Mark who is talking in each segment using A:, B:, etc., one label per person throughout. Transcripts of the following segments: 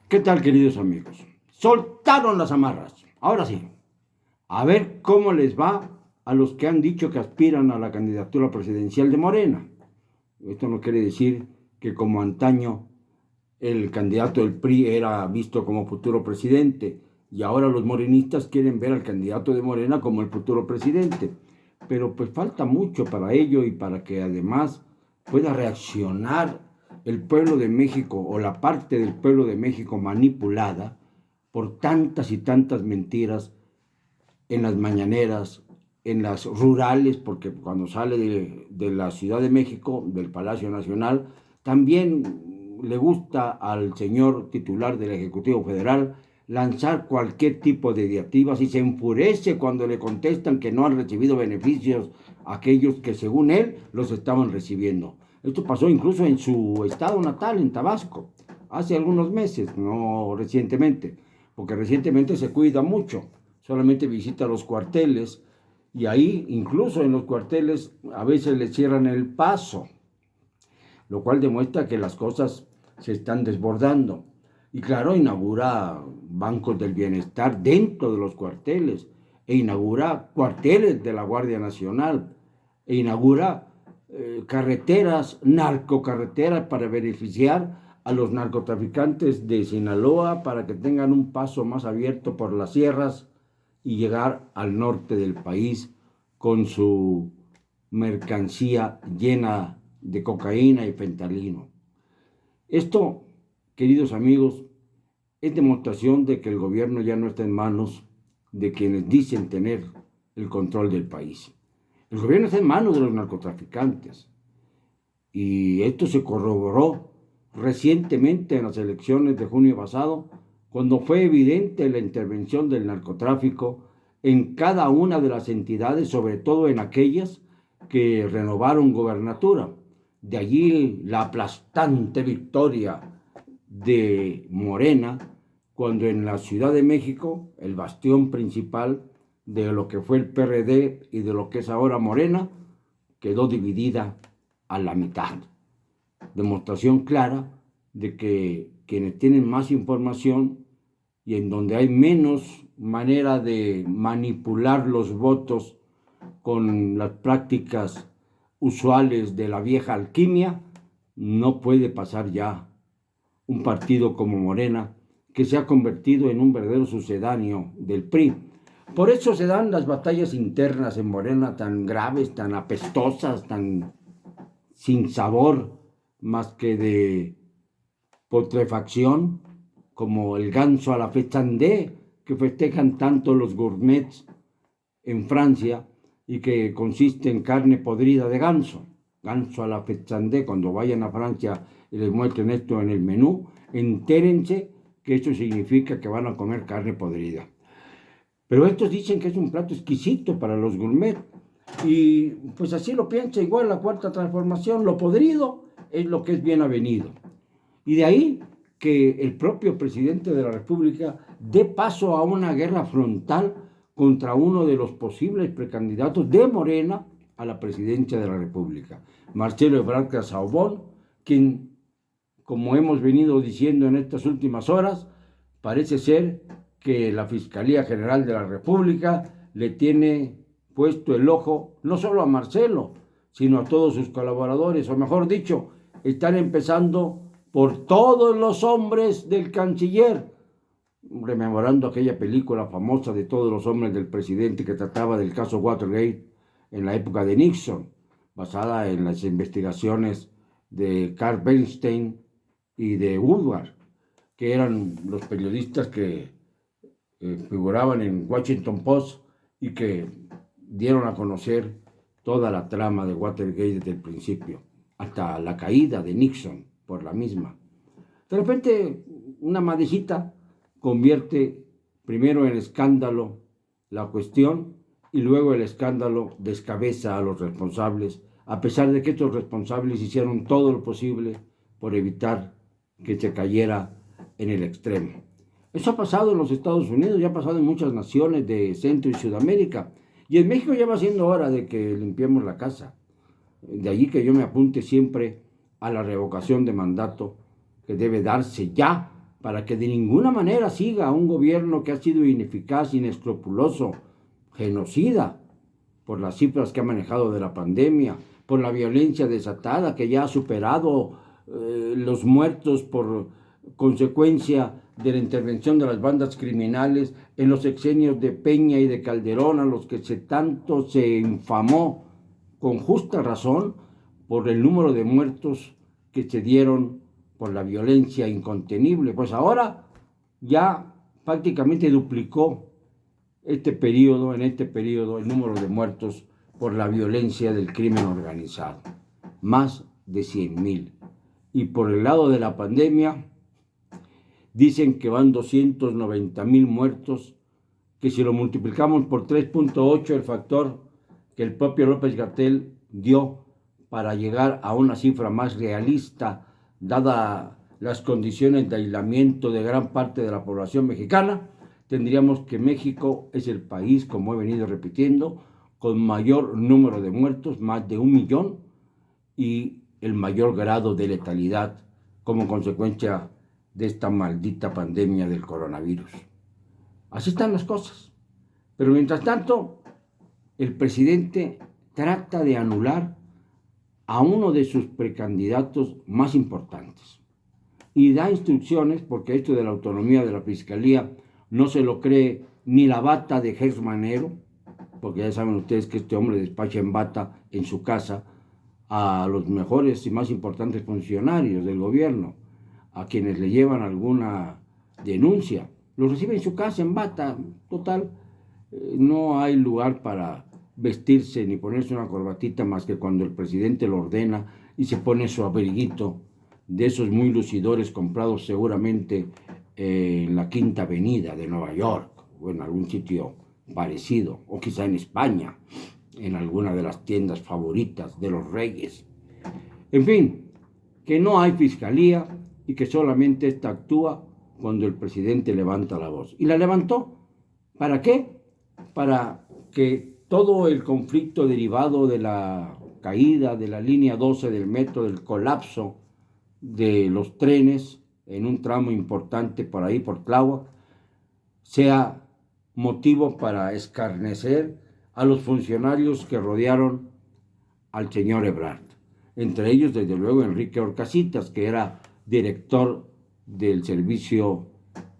A: ¿Qué tal, queridos amigos? Soltaron las amarras. Ahora sí, a ver cómo les va a los que han dicho que aspiran a la candidatura presidencial de Morena. Esto no quiere decir que como antaño el candidato del PRI era visto como futuro presidente y ahora los morenistas quieren ver al candidato de Morena como el futuro presidente. Pero pues falta mucho para ello y para que además pueda reaccionar el pueblo de México o la parte del pueblo de México manipulada por tantas y tantas mentiras en las mañaneras, en las rurales, porque cuando sale de la Ciudad de México, del Palacio Nacional, también le gusta al señor titular del Ejecutivo Federal lanzar cualquier tipo de diatribas y se enfurece cuando le contestan que no han recibido beneficios aquellos que según él los estaban recibiendo. Esto pasó incluso en su estado natal, en Tabasco, hace algunos meses, no recientemente, porque recientemente se cuida mucho, solamente visita los cuarteles y ahí, incluso en los cuarteles, a veces le cierran el paso, lo cual demuestra que las cosas se están desbordando. Y claro, inaugura bancos del bienestar dentro de los cuarteles, e inaugura cuarteles de la Guardia Nacional, e inaugura carreteras, narcocarreteras para beneficiar a los narcotraficantes de Sinaloa para que tengan un paso más abierto por las sierras y llegar al norte del país con su mercancía llena de cocaína y fentanilo. Esto, queridos amigos, es demostración de que el gobierno ya no está en manos de quienes dicen tener el control del país. El gobierno está en manos de los narcotraficantes. Y esto se corroboró recientemente en las elecciones de junio pasado, cuando fue evidente la intervención del narcotráfico en cada una de las entidades, sobre todo en aquellas que renovaron gobernatura. De allí la aplastante victoria de Morena, cuando en la Ciudad de México, el bastión principal de lo que fue el PRD y de lo que es ahora Morena, quedó dividida a la mitad. Demostración clara de que quienes tienen más información y en donde hay menos manera de manipular los votos con las prácticas usuales de la vieja alquimia, no puede pasar ya un partido como Morena, que se ha convertido en un verdadero sucedáneo del PRI. Por eso se dan las batallas internas en Morena tan graves, tan apestosas, tan sin sabor más que de putrefacción, como el ganso a la fetandé que festejan tanto los gourmets en Francia y que consiste en carne podrida de ganso. Ganso a la fetandé, cuando vayan a Francia y les muestren esto en el menú, entérense que esto significa que van a comer carne podrida. Pero estos dicen que es un plato exquisito para los gourmets. Y pues así lo piensa igual la cuarta transformación. Lo podrido es lo que es bien avenido. Y de ahí que el propio presidente de la República dé paso a una guerra frontal contra uno de los posibles precandidatos de Morena a la presidencia de la República, Marcelo Ebrard Casaubon, quien, como hemos venido diciendo en estas últimas horas, parece ser que la Fiscalía General de la República le tiene puesto el ojo no solo a Marcelo, sino a todos sus colaboradores, o mejor dicho, están empezando por todos los hombres del canciller, rememorando aquella película famosa de todos los hombres del presidente que trataba del caso Watergate en la época de Nixon, basada en las investigaciones de Carl Bernstein y de Woodward, que eran los periodistas que figuraban en Washington Post y que dieron a conocer toda la trama de Watergate desde el principio, hasta la caída de Nixon por la misma. De repente, una madejita convierte primero en escándalo la cuestión y luego el escándalo descabeza a los responsables, a pesar de que estos responsables hicieron todo lo posible por evitar que se cayera en el extremo. Eso ha pasado en los Estados Unidos, ya ha pasado en muchas naciones de Centro y Sudamérica. Y en México ya va siendo hora de que limpiemos la casa. De allí que yo me apunte siempre a la revocación de mandato que debe darse ya para que de ninguna manera siga un gobierno que ha sido ineficaz, inescrupuloso, genocida, por las cifras que ha manejado de la pandemia, por la violencia desatada que ya ha superado los muertos por consecuencia de la intervención de las bandas criminales en los sexenios de Peña y de Calderón, a los que tanto se infamó con justa razón por el número de muertos que se dieron por la violencia incontenible. Pues ahora ya prácticamente duplicó en este periodo, el número de muertos por la violencia del crimen organizado. Más de 100,000. Y por el lado de la pandemia, dicen que van 290,000 muertos, que si lo multiplicamos por 3.8, el factor que el propio López-Gatell dio para llegar a una cifra más realista, dada las condiciones de aislamiento de gran parte de la población mexicana, tendríamos que México es el país, como he venido repitiendo, con mayor número de muertos, más de 1 millón, y el mayor grado de letalidad como consecuencia de esta maldita pandemia del coronavirus. Así están las cosas. Pero mientras tanto, el presidente trata de anular a uno de sus precandidatos más importantes y da instrucciones, porque esto de la autonomía de la Fiscalía no se lo cree ni la bata de Gers Manero, porque ya saben ustedes que este hombre despacha en bata en su casa a los mejores y más importantes funcionarios del gobierno, a quienes le llevan alguna denuncia. Los recibe en su casa en bata, total. No hay lugar para vestirse ni ponerse una corbatita más que cuando el presidente lo ordena y se pone su abriguito de esos muy lucidores comprados seguramente en la Quinta Avenida de Nueva York o en algún sitio parecido, o quizá en España, en alguna de las tiendas favoritas de los reyes. En fin, que no hay fiscalía y que solamente esta actúa cuando el presidente levanta la voz. Y la levantó. ¿Para qué? Para que todo el conflicto derivado de la caída de la línea 12 del metro, del colapso de los trenes en un tramo importante por ahí, por Tláhuac, sea motivo para escarnecer a los funcionarios que rodearon al señor Ebrard. Entre ellos, desde luego, Enrique Orcasitas, que era director del servicio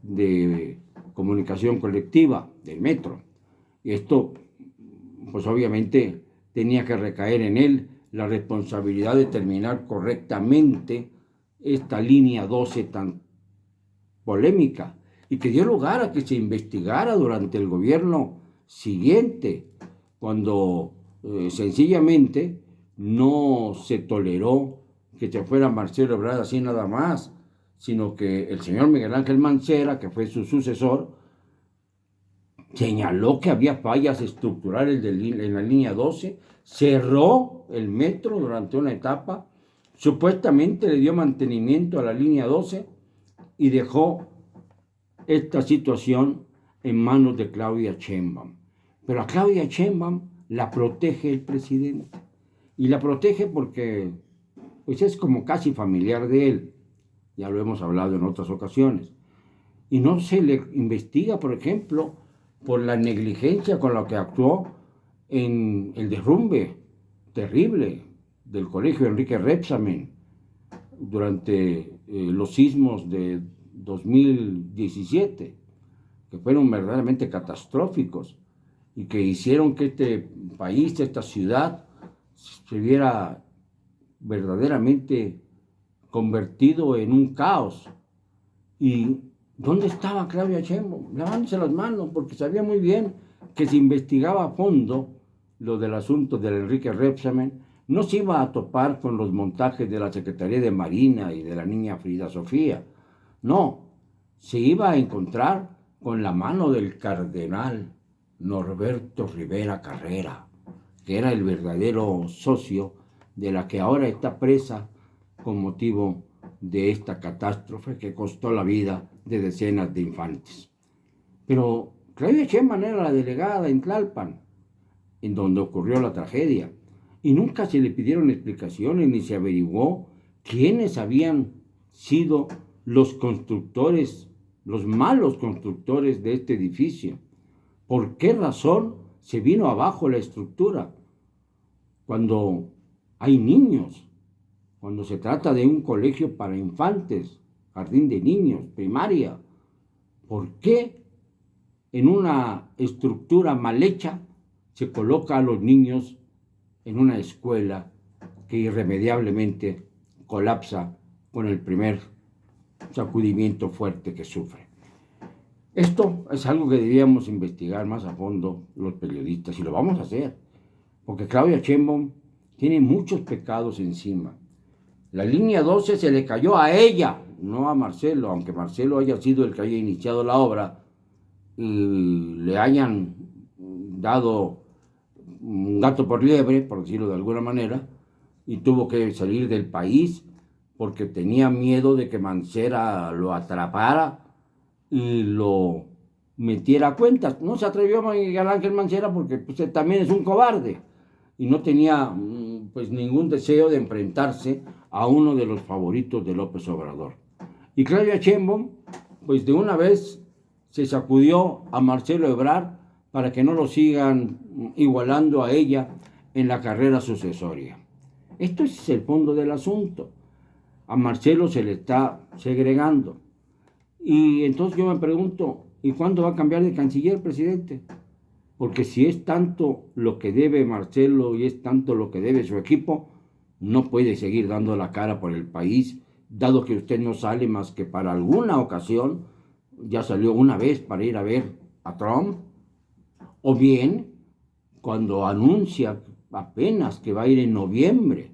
A: de comunicación colectiva del metro. Y esto, pues obviamente, tenía que recaer en él la responsabilidad de terminar correctamente esta línea 12 tan polémica y que dio lugar a que se investigara durante el gobierno siguiente, cuando sencillamente no se toleró que se fuera Marcelo Ebrard así nada más, sino que el señor Miguel Ángel Mancera, que fue su sucesor, señaló que había fallas estructurales en la línea 12, cerró el metro durante una etapa, supuestamente le dio mantenimiento a la línea 12 y dejó esta situación en manos de Claudia Sheinbaum. Pero a Claudia Sheinbaum la protege el presidente. Y la protege porque pues es como casi familiar de él. Ya lo hemos hablado en otras ocasiones. Y no se le investiga, por ejemplo, por la negligencia con la que actuó en el derrumbe terrible del colegio Enrique Rebsamen durante los sismos de 2017, que fueron verdaderamente catastróficos y que hicieron que este país, esta ciudad, se viera verdaderamente convertido en un caos. ¿Y dónde estaba Claudia Sheinbaum? Lavándose las manos, porque sabía muy bien que si investigaba a fondo lo del asunto del Enrique Rebsamen, no se iba a topar con los montajes de la Secretaría de Marina y de la niña Frida Sofía. No, se iba a encontrar con la mano del cardenal Norberto Rivera Carrera, que era el verdadero socio de la que ahora está presa con motivo de esta catástrofe que costó la vida de decenas de infantes. Pero Claudia Sheinbaum era la delegada en Tlalpan, en donde ocurrió la tragedia, y nunca se le pidieron explicaciones ni se averiguó quiénes habían sido los constructores, los malos constructores de este edificio? ¿Por qué razón se vino abajo la estructura? Cuando hay niños, cuando se trata de un colegio para infantes, jardín de niños, primaria, ¿por qué en una estructura mal hecha se coloca a los niños en una escuela que irremediablemente colapsa con el primer sacudimiento fuerte que sufre? Esto es algo que debíamos investigar más a fondo los periodistas, y lo vamos a hacer, porque Claudia Sheinbaum tiene muchos pecados encima. La línea 12 se le cayó a ella, no a Marcelo, aunque Marcelo haya sido el que haya iniciado la obra y le hayan dado un gato por liebre, por decirlo de alguna manera, y tuvo que salir del país porque tenía miedo de que Mancera lo atrapara y lo metiera a cuentas. No se atrevió a Miguel Ángel Mancera porque pues, también es un cobarde y no tenía pues ningún deseo de enfrentarse a uno de los favoritos de López Obrador. Y Claudia Sheinbaum pues de una vez se sacudió a Marcelo Ebrard para que no lo sigan igualando a ella en la carrera sucesoria. Esto es el fondo del asunto. A Marcelo se le está segregando. Y entonces yo me pregunto, ¿y cuándo va a cambiar de canciller, presidente? Porque si es tanto lo que debe Marcelo y es tanto lo que debe su equipo, no puede seguir dando la cara por el país, dado que usted no sale más que para alguna ocasión. Ya salió una vez para ir a ver a Trump, o bien cuando anuncia apenas que va a ir en noviembre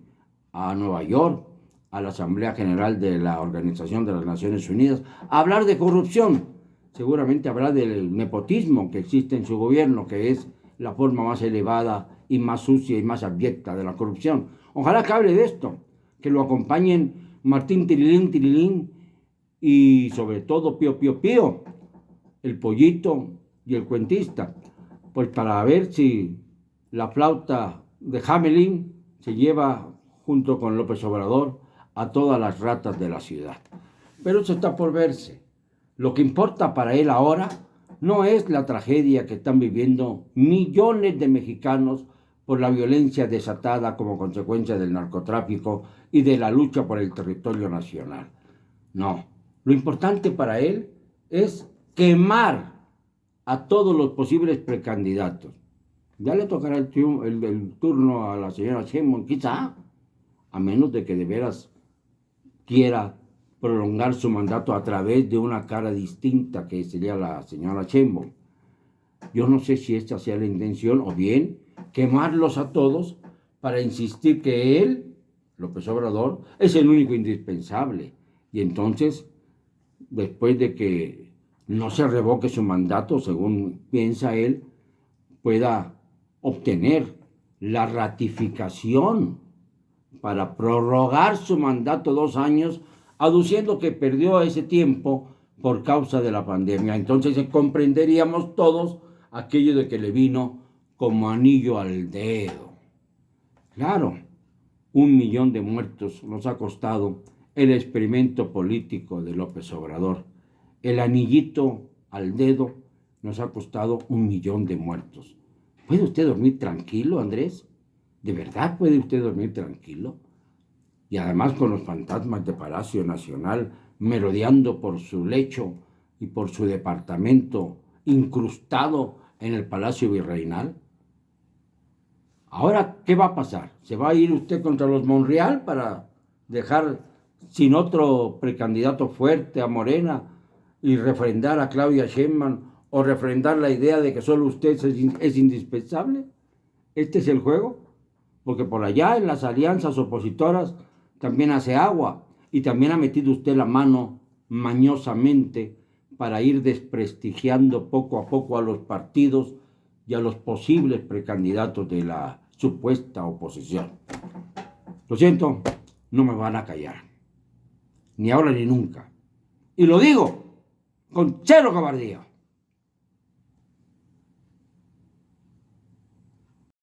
A: a Nueva York, a la Asamblea General de la Organización de las Naciones Unidas, a hablar de corrupción. Seguramente habrá del nepotismo que existe en su gobierno, que es la forma más elevada y más sucia y más abyecta de la corrupción. Ojalá que hable de esto, que lo acompañen Martín Tirilín Tirilín y sobre todo Pío Pío Pío, el pollito y el cuentista, pues para ver si la flauta de Hamelin se lleva junto con López Obrador a todas las ratas de la ciudad. Pero eso está por verse. Lo que importa para él ahora no es la tragedia que están viviendo millones de mexicanos por la violencia desatada como consecuencia del narcotráfico y de la lucha por el territorio nacional. No, lo importante para él es quemar a todos los posibles precandidatos. Ya le tocará el turno a la señora Sheinbaum, quizá, a menos de que de veras quiera prolongar su mandato a través de una cara distinta que sería la señora Sheinbaum. Yo no sé si esta sea la intención o bien quemarlos a todos para insistir que él, López Obrador, es el único indispensable. Y entonces, después de que no se revoque su mandato, según piensa él, pueda obtener la ratificación para prorrogar su mandato 2 años, aduciendo que perdió ese tiempo por causa de la pandemia. Entonces comprenderíamos todos aquello de que le vino como anillo al dedo. Claro, 1 millón de muertos nos ha costado el experimento político de López Obrador. El anillito al dedo nos ha costado 1 millón de muertos. ¿Puede usted dormir tranquilo, Andrés? ¿De verdad puede usted dormir tranquilo? Y además con los fantasmas de Palacio Nacional merodeando por su lecho y por su departamento incrustado en el Palacio Virreinal. Ahora, ¿qué va a pasar? ¿Se va a ir usted contra los Monreal para dejar sin otro precandidato fuerte a Morena y refrendar a Claudia Sheinbaum o refrendar la idea de que solo usted es indispensable? ¿Este es el juego? Porque por allá en las alianzas opositoras también hace agua y también ha metido usted la mano mañosamente para ir desprestigiando poco a poco a los partidos y a los posibles precandidatos de la supuesta oposición. Lo siento, no me van a callar, ni ahora ni nunca. Y lo digo con cero cobardía.